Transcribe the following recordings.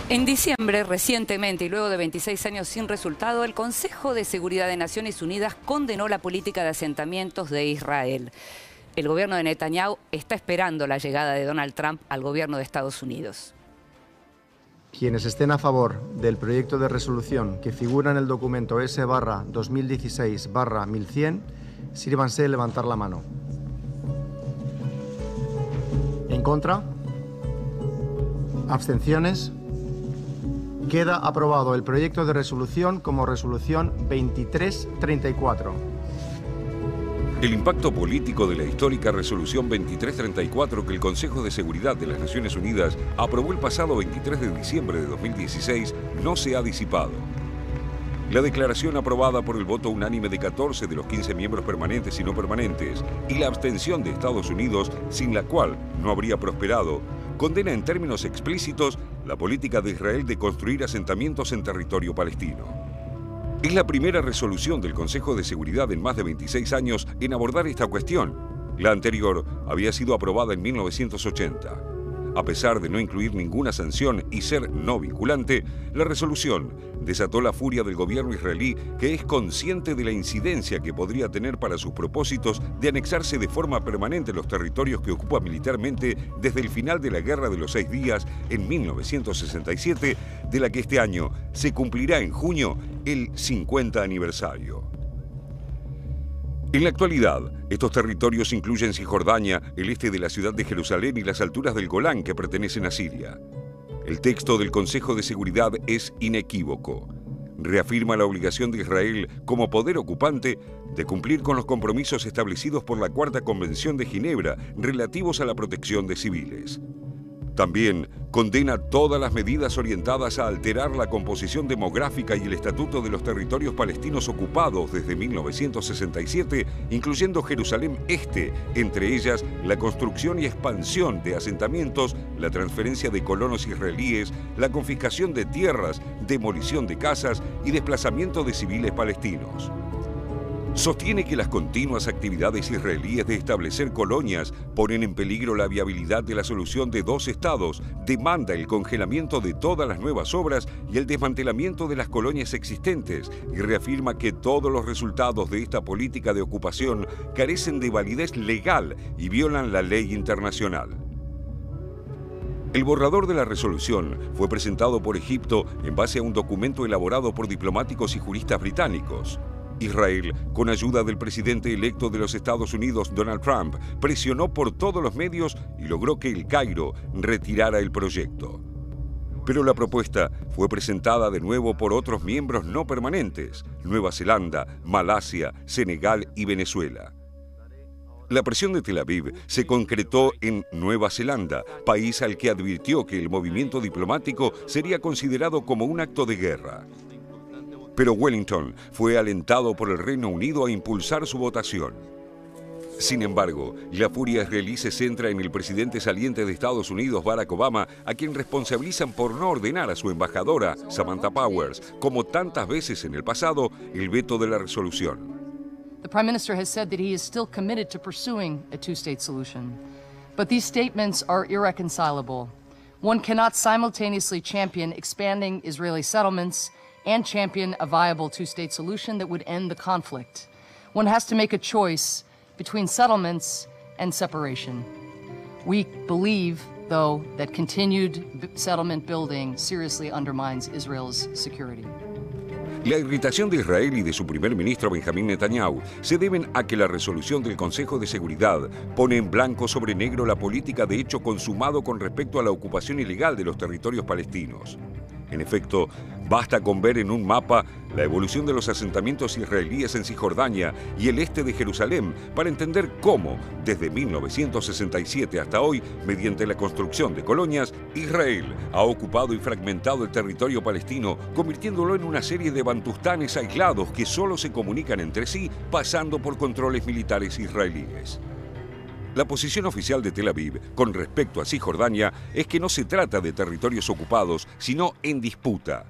En diciembre, recientemente y luego de 26 años sin resultado, el Consejo de Seguridad de Naciones Unidas condenó la política de asentamientos de Israel. El gobierno de Netanyahu está esperando la llegada de Donald Trump al gobierno de Estados Unidos. Quienes estén a favor del proyecto de resolución que figura en el documento S/2016/1100, sírvanse levantar la mano. ¿En contra? ¿Abstenciones? Queda aprobado el proyecto de resolución como resolución 2334. El impacto político de la histórica resolución 2334 que el Consejo de Seguridad de las Naciones Unidas aprobó el pasado 23 de diciembre de 2016 no se ha disipado. La declaración aprobada por el voto unánime de 14 de los 15 miembros permanentes y no permanentes y la abstención de Estados Unidos, sin la cual no habría prosperado, condena en términos explícitos la política de Israel de construir asentamientos en territorio palestino. Es la primera resolución del Consejo de Seguridad en más de 26 años en abordar esta cuestión. La anterior había sido aprobada en 1980. A pesar de no incluir ninguna sanción y ser no vinculante, la resolución desató la furia del gobierno israelí, que es consciente de la incidencia que podría tener para sus propósitos de anexarse de forma permanente los territorios que ocupa militarmente desde el final de la Guerra de los 6 Días en 1967, de la que este año se cumplirá en junio el 50 aniversario. En la actualidad, estos territorios incluyen Cisjordania, el este de la ciudad de Jerusalén y las alturas del Golán que pertenecen a Siria. El texto del Consejo de Seguridad es inequívoco. Reafirma la obligación de Israel como poder ocupante de cumplir con los compromisos establecidos por la Cuarta Convención de Ginebra relativos a la protección de civiles. También condena todas las medidas orientadas a alterar la composición demográfica y el estatuto de los territorios palestinos ocupados desde 1967, incluyendo Jerusalén Este, entre ellas la construcción y expansión de asentamientos, la transferencia de colonos israelíes, la confiscación de tierras, demolición de casas y desplazamiento de civiles palestinos. Sostiene que las continuas actividades israelíes de establecer colonias ponen en peligro la viabilidad de la solución de dos estados, demanda el congelamiento de todas las nuevas obras y el desmantelamiento de las colonias existentes, y reafirma que todos los resultados de esta política de ocupación carecen de validez legal y violan la ley internacional. El borrador de la resolución fue presentado por Egipto en base a un documento elaborado por diplomáticos y juristas británicos. Israel, con ayuda del presidente electo de los Estados Unidos, Donald Trump, presionó por todos los medios y logró que El Cairo retirara el proyecto. Pero la propuesta fue presentada de nuevo por otros miembros no permanentes: Nueva Zelanda, Malasia, Senegal y Venezuela. La presión de Tel Aviv se concretó en Nueva Zelanda, país al que advirtió que el movimiento diplomático sería considerado como un acto de guerra. Pero Wellington fue alentado por el Reino Unido a impulsar su votación. Sin embargo, la furia israelí se centra en el presidente saliente de Estados Unidos, Barack Obama, a quien responsabilizan por no ordenar a su embajadora, Samantha Powers, como tantas veces en el pasado, el veto de la resolución. The Prime Minister has said that he is still committed to pursuing a two-state solution. But these statements are irreconcilable. One cannot simultaneously champion expanding Israeli settlements and champion a viable two-state solution that would end the conflict. One has to make a choice between settlements and separation. We believe, though, that continued settlement building seriously undermines Israel's security. La irritación de Israel y de su primer ministro Benjamín Netanyahu se deben a que la resolución del Consejo de Seguridad pone en blanco sobre negro la política de hecho consumado con respecto a la ocupación ilegal de los territorios palestinos. En efecto, basta con ver en un mapa la evolución de los asentamientos israelíes en Cisjordania y el este de Jerusalén para entender cómo, desde 1967 hasta hoy, mediante la construcción de colonias, Israel ha ocupado y fragmentado el territorio palestino, convirtiéndolo en una serie de bantustanes aislados que solo se comunican entre sí pasando por controles militares israelíes. La posición oficial de Tel Aviv con respecto a Cisjordania es que no se trata de territorios ocupados, sino en disputa.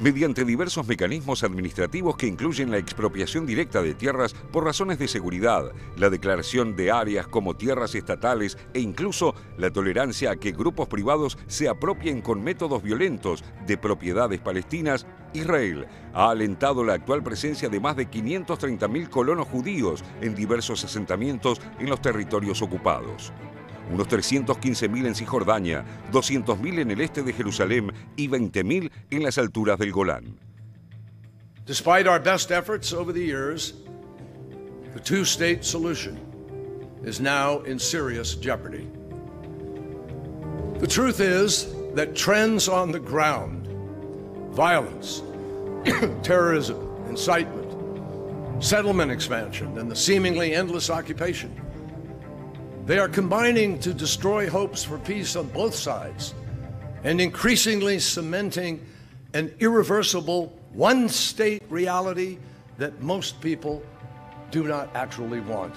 mediante diversos mecanismos administrativos que incluyen la expropiación directa de tierras por razones de seguridad, la declaración de áreas como tierras estatales e incluso la tolerancia a que grupos privados se apropien con métodos violentos de propiedades palestinas. Israel ha alentado la actual presencia de más de 530.000 colonos judíos en diversos asentamientos en los territorios ocupados. Unos 315.000 en Cisjordania, 200.000 en el este de Jerusalén y 20.000 en las alturas del Golán. Despite our best efforts over the years, the two-state solution is now in serious jeopardy. The truth is that trends on the ground, violence, terrorism, incitement, settlement expansion, and the seemingly endless occupation, they are combining to destroy hopes for peace on both sides and increasingly cementing an irreversible one-state reality that most people do not actually want.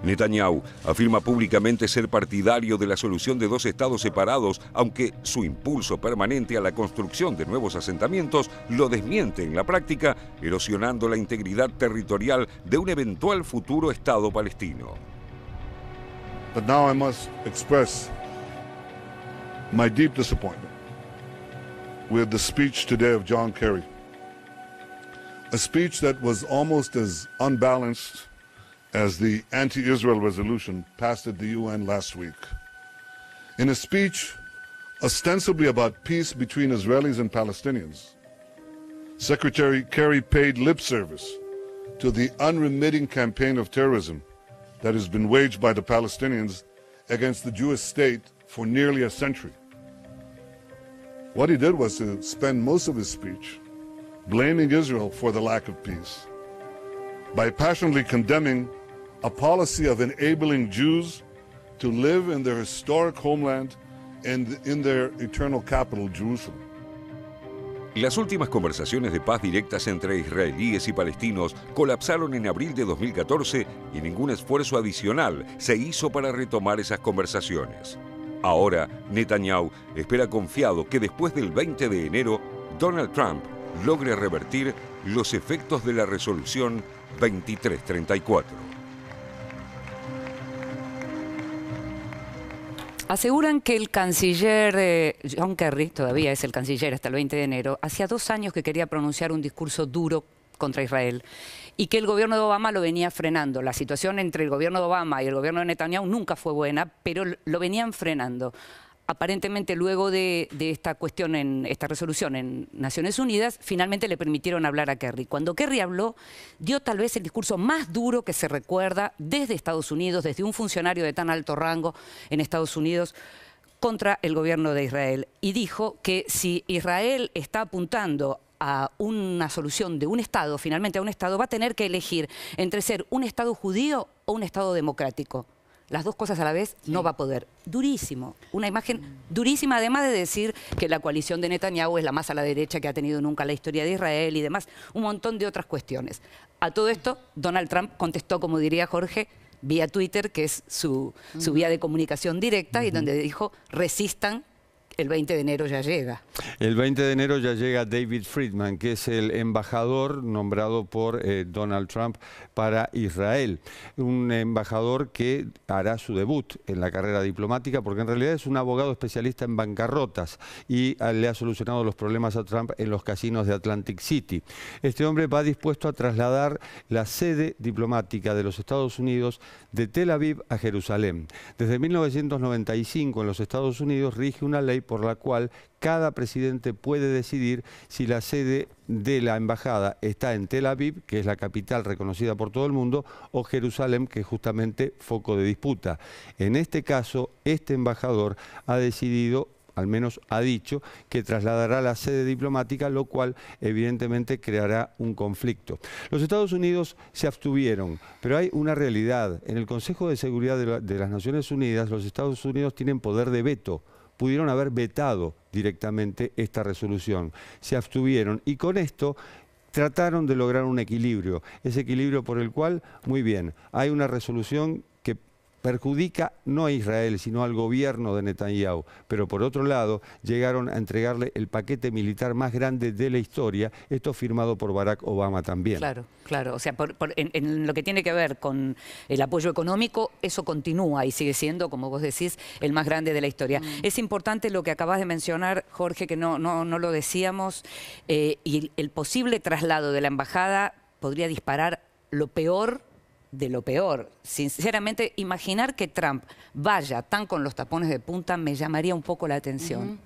Netanyahu afirma públicamente ser partidario de la solución de dos estados separados, aunque su impulso permanente a la construcción de nuevos asentamientos lo desmiente en la práctica, erosionando la integridad territorial de un eventual futuro estado palestino. But now I must express my deep disappointment with the speech today of John Kerry. A speech that was almost as unbalanced as the anti-Israel resolution passed at the UN last week. In a speech ostensibly about peace between Israelis and Palestinians, Secretary Kerry paid lip service to the unremitting campaign of terrorism that has been waged by the Palestinians against the Jewish state for nearly a century. What he did was to spend most of his speech blaming Israel for the lack of peace, by passionately condemning a policy of enabling Jews to live in their historic homeland and in their eternal capital, Jerusalem. Las últimas conversaciones de paz directas entre israelíes y palestinos colapsaron en abril de 2014 y ningún esfuerzo adicional se hizo para retomar esas conversaciones. Ahora, Netanyahu espera confiado que después del 20 de enero, Donald Trump logre revertir los efectos de la resolución 2334. Aseguran que el canciller John Kerry, todavía es el canciller hasta el 20 de enero, hacía 2 años que quería pronunciar un discurso duro contra Israel y que el gobierno de Obama lo venía frenando. La situación entre el gobierno de Obama y el gobierno de Netanyahu nunca fue buena, pero lo venían frenando. Aparentemente, luego de esta cuestión, en esta resolución en Naciones Unidas, finalmente le permitieron hablar a Kerry. Cuando Kerry habló, dio tal vez el discurso más duro que se recuerda desde Estados Unidos, desde un funcionario de tan alto rango en Estados Unidos, contra el gobierno de Israel. Y dijo que si Israel está apuntando a una solución de un Estado, finalmente a un Estado, va a tener que elegir entre ser un Estado judío o un Estado democrático. Las dos cosas a la vez no va a poder. Durísimo. Una imagen durísima, además de decir que la coalición de Netanyahu es la más a la derecha que ha tenido nunca la historia de Israel y demás. Un montón de otras cuestiones. A todo esto, Donald Trump contestó, como diría Jorge, vía Twitter, que es su vía de comunicación directa, y donde dijo, resistan, el 20 de enero ya llega. El 20 de enero ya llega David Friedman, que es el embajador nombrado por Donald Trump para Israel. Un embajador que hará su debut en la carrera diplomática, porque en realidad es un abogado especialista en bancarrotas y le ha solucionado los problemas a Trump en los casinos de Atlantic City. Este hombre va dispuesto a trasladar la sede diplomática de los Estados Unidos de Tel Aviv a Jerusalén. Desde 1995 en los Estados Unidos rige una ley por la cual cada presidente puede decidir si la sede de la embajada está en Tel Aviv, que es la capital reconocida por todo el mundo, o Jerusalén, que es justamente foco de disputa. En este caso, este embajador ha decidido, al menos ha dicho, que trasladará la sede diplomática, lo cual evidentemente creará un conflicto. Los Estados Unidos se abstuvieron, pero hay una realidad. En el Consejo de Seguridad de las Naciones Unidas, los Estados Unidos tienen poder de veto. Pudieron haber vetado directamente esta resolución. Se abstuvieron y con esto trataron de lograr un equilibrio. Ese equilibrio por el cual, muy bien, hay una resolución que perjudica no a Israel, sino al gobierno de Netanyahu. Pero por otro lado, llegaron a entregarle el paquete militar más grande de la historia, esto firmado por Barack Obama también. Claro, claro. O sea, en lo que tiene que ver con el apoyo económico, eso continúa y sigue siendo, como vos decís, el más grande de la historia. Es importante lo que acabas de mencionar, Jorge, que no lo decíamos, y el posible traslado de la embajada podría disparar lo peor de lo peor. Sinceramente, imaginar que Trump vaya tan con los tapones de punta me llamaría un poco la atención.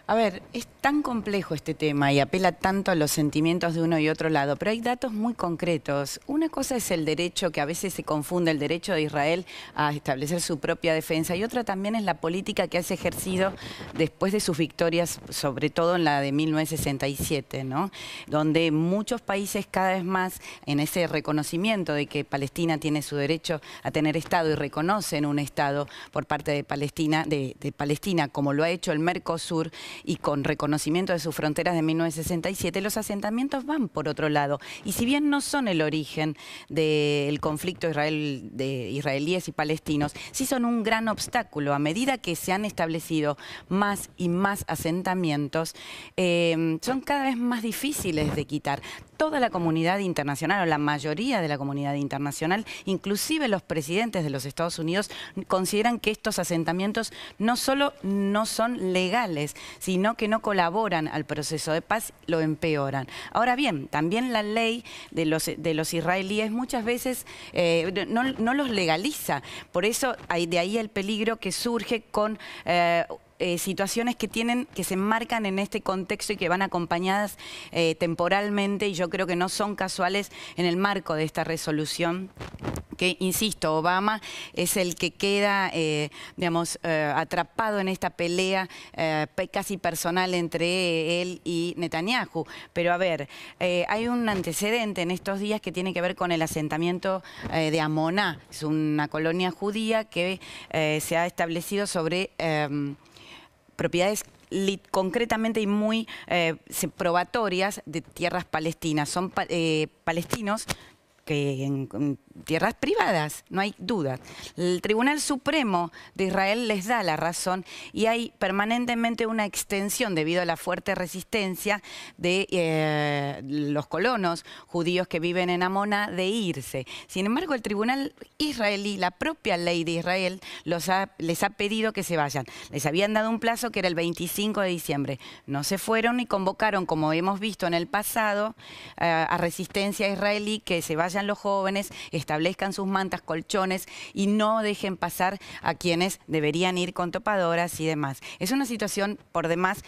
A ver, es tan complejo este tema y apela tanto a los sentimientos de uno y otro lado, pero hay datos muy concretos. Una cosa es el derecho, que a veces se confunde, el derecho de Israel a establecer su propia defensa, y otra también es la política que has ejercido después de sus victorias, sobre todo en la de 1967, ¿no? Donde muchos países cada vez más, en ese reconocimiento de que Palestina tiene su derecho a tener Estado y reconocen un Estado por parte de Palestina, Palestina, como lo ha hecho el Mercosur, y con reconocimiento de sus fronteras de 1967, los asentamientos van por otro lado. Y si bien no son el origen del conflicto de israelíes y palestinos, sí son un gran obstáculo. A medida que se han establecido más y más asentamientos, son cada vez más difíciles de quitar. Toda la comunidad internacional, o la mayoría de la comunidad internacional, inclusive los presidentes de los Estados Unidos, consideran que estos asentamientos no solo no son legales, sino que no colaboran al proceso de paz, lo empeoran. Ahora bien, también la ley de los israelíes muchas veces no los legaliza. Por eso de ahí el peligro que surge con situaciones que se enmarcan en este contexto y que van acompañadas temporalmente, y yo creo que no son casuales en el marco de esta resolución, que, insisto, Obama es el que queda, atrapado en esta pelea casi personal entre él y Netanyahu. Pero a ver, hay un antecedente en estos días que tiene que ver con el asentamiento de Amoná. Es una colonia judía que se ha establecido sobre propiedades concretamente y muy probatorias de tierras palestinas. Son palestinos que en tierras privadas, no hay duda. El Tribunal Supremo de Israel les da la razón y hay permanentemente una extensión debido a la fuerte resistencia de los colonos judíos que viven en Amoná de irse. Sin embargo, el Tribunal israelí, la propia ley de Israel, les ha pedido que se vayan. Les habían dado un plazo que era el 25 de diciembre. No se fueron y convocaron, como hemos visto en el pasado, a resistencia israelí, que se vayan los jóvenes, establezcan sus mantas, colchones y no dejen pasar a quienes deberían ir con topadoras y demás. Es una situación por demás,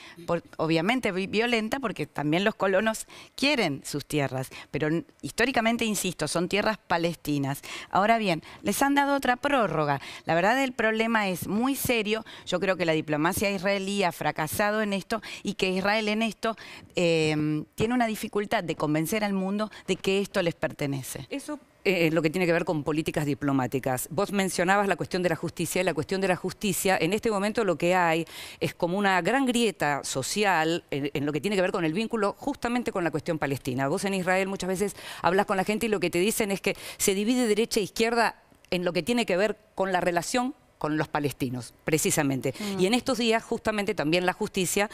obviamente violenta, porque también los colonos quieren sus tierras, pero históricamente, insisto, son tierras palestinas. Ahora bien, les han dado otra prórroga. La verdad, el problema es muy serio. Yo creo que la diplomacia israelí ha fracasado en esto y que Israel en esto tiene una dificultad de convencer al mundo de que esto les pertenece. Eso es lo que tiene que ver con políticas diplomáticas. Vos mencionabas la cuestión de la justicia, y la cuestión de la justicia, en este momento lo que hay es como una gran grieta social en lo que tiene que ver con el vínculo justamente con la cuestión palestina. Vos en Israel muchas veces hablas con la gente y lo que te dicen es que se divide derecha e izquierda en lo que tiene que ver con la relación con los palestinos, precisamente. Y en estos días, justamente, también la justicia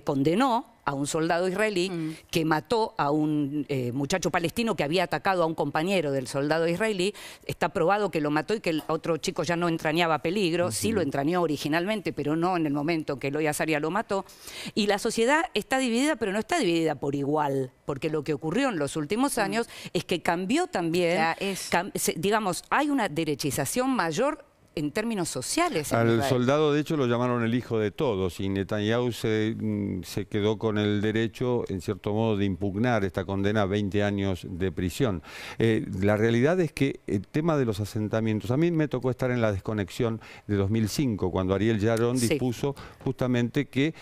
condenó a un soldado israelí que mató a un muchacho palestino que había atacado a un compañero del soldado israelí. Está probado que lo mató y que el otro chico ya no entrañaba peligro. Sí lo entrañó originalmente, pero no en el momento que Eloy Azaria lo mató. Y la sociedad está dividida, pero no está dividida por igual, porque lo que ocurrió en los últimos años es que cambió también, digamos, hay una derechización mayor en términos sociales. Al soldado, de hecho, lo llamaron el hijo de todos, y Netanyahu se quedó con el derecho, en cierto modo, de impugnar esta condena a 20 años de prisión. La realidad es que el tema de los asentamientos, a mí me tocó estar en la desconexión de 2005, cuando Ariel Sharon dispuso justamente que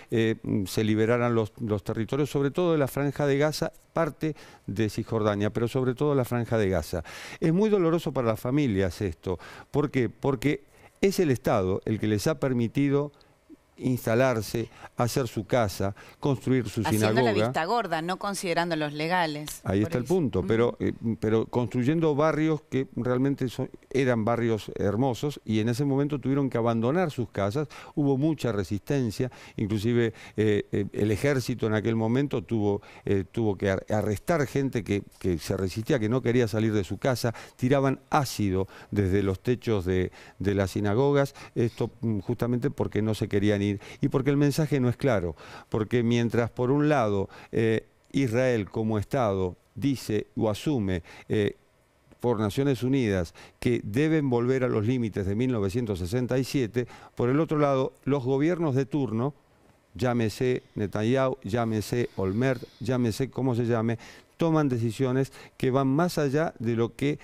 se liberaran los territorios, sobre todo de la Franja de Gaza, parte de Cisjordania, pero sobre todo la Franja de Gaza. Es muy doloroso para las familias esto. ¿Por qué? Porque es el Estado el que les ha permitido instalarse, hacer su casa, construir su sinagoga. Haciendo la vista gorda, no considerando los legales. Ahí está el punto, pero construyendo barrios que realmente eran barrios hermosos, y en ese momento tuvieron que abandonar sus casas. Hubo mucha resistencia, inclusive el ejército en aquel momento tuvo que arrestar gente que se resistía, que no quería salir de su casa. Tiraban ácido desde los techos de las sinagogas, esto justamente porque no se querían ir y porque el mensaje no es claro, porque mientras por un lado Israel como Estado dice o asume por Naciones Unidas que deben volver a los límites de 1967, por el otro lado los gobiernos de turno, llámese Netanyahu, llámese Olmert, llámese como se llame, toman decisiones que van más allá de lo que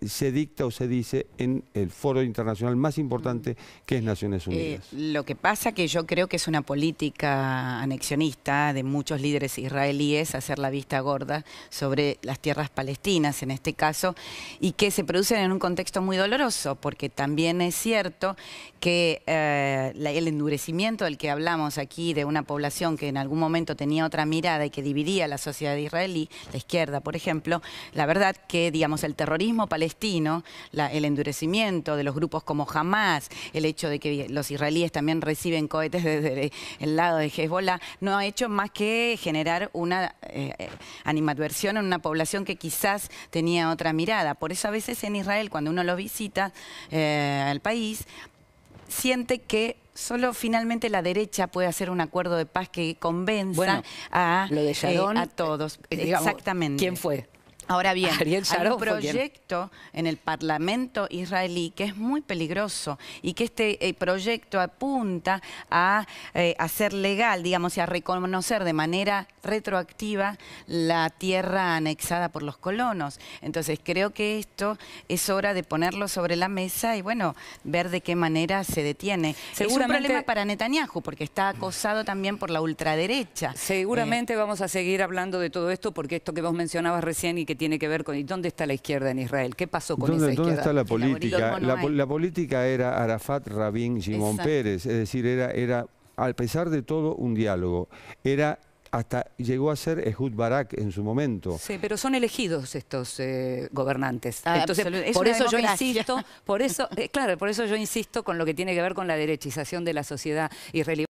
se dicta o se dice en el foro internacional más importante, que es Naciones Unidas. Lo que pasa que yo creo que es una política anexionista de muchos líderes israelíes hacer la vista gorda sobre las tierras palestinas en este caso, y que se producen en un contexto muy doloroso, porque también es cierto que el endurecimiento del que hablamos aquí de una población que en algún momento tenía otra mirada y que dividía la sociedad israelí, la izquierda, por ejemplo, la verdad que, digamos, el terrorismo palestino, el endurecimiento de los grupos como Hamas, el hecho de que los israelíes también reciben cohetes desde el lado de Hezbollah, no ha hecho más que generar una animadversión en una población que quizás tenía otra mirada. Por eso a veces en Israel, cuando uno lo visita al país, siente que solo finalmente la derecha puede hacer un acuerdo de paz que convenza lo de Sharon, a todos. Digamos, exactamente. ¿Quién fue? Ahora bien, Ariel hay Sharon un proyecto en el Parlamento israelí que es muy peligroso y que este proyecto apunta a hacer legal, digamos, y a reconocer de manera retroactiva la tierra anexada por los colonos. Entonces creo que esto es hora de ponerlo sobre la mesa y, bueno, ver de qué manera se detiene. Es un problema para Netanyahu porque está acosado también por la ultraderecha. Seguramente vamos a seguir hablando de todo esto, porque esto que vos mencionabas recién y que tiene que ver con dónde está la izquierda en Israel, qué pasó con esa izquierda. ¿Dónde está la política? La política era Arafat, Rabin, Shimon Peres, es decir, era a pesar de todo un diálogo, hasta llegó a ser Ehud Barak en su momento. Sí, pero son elegidos estos gobernantes. Entonces, es por eso yo democracia. insisto, por eso yo insisto con lo que tiene que ver con la derechización de la sociedad israelí.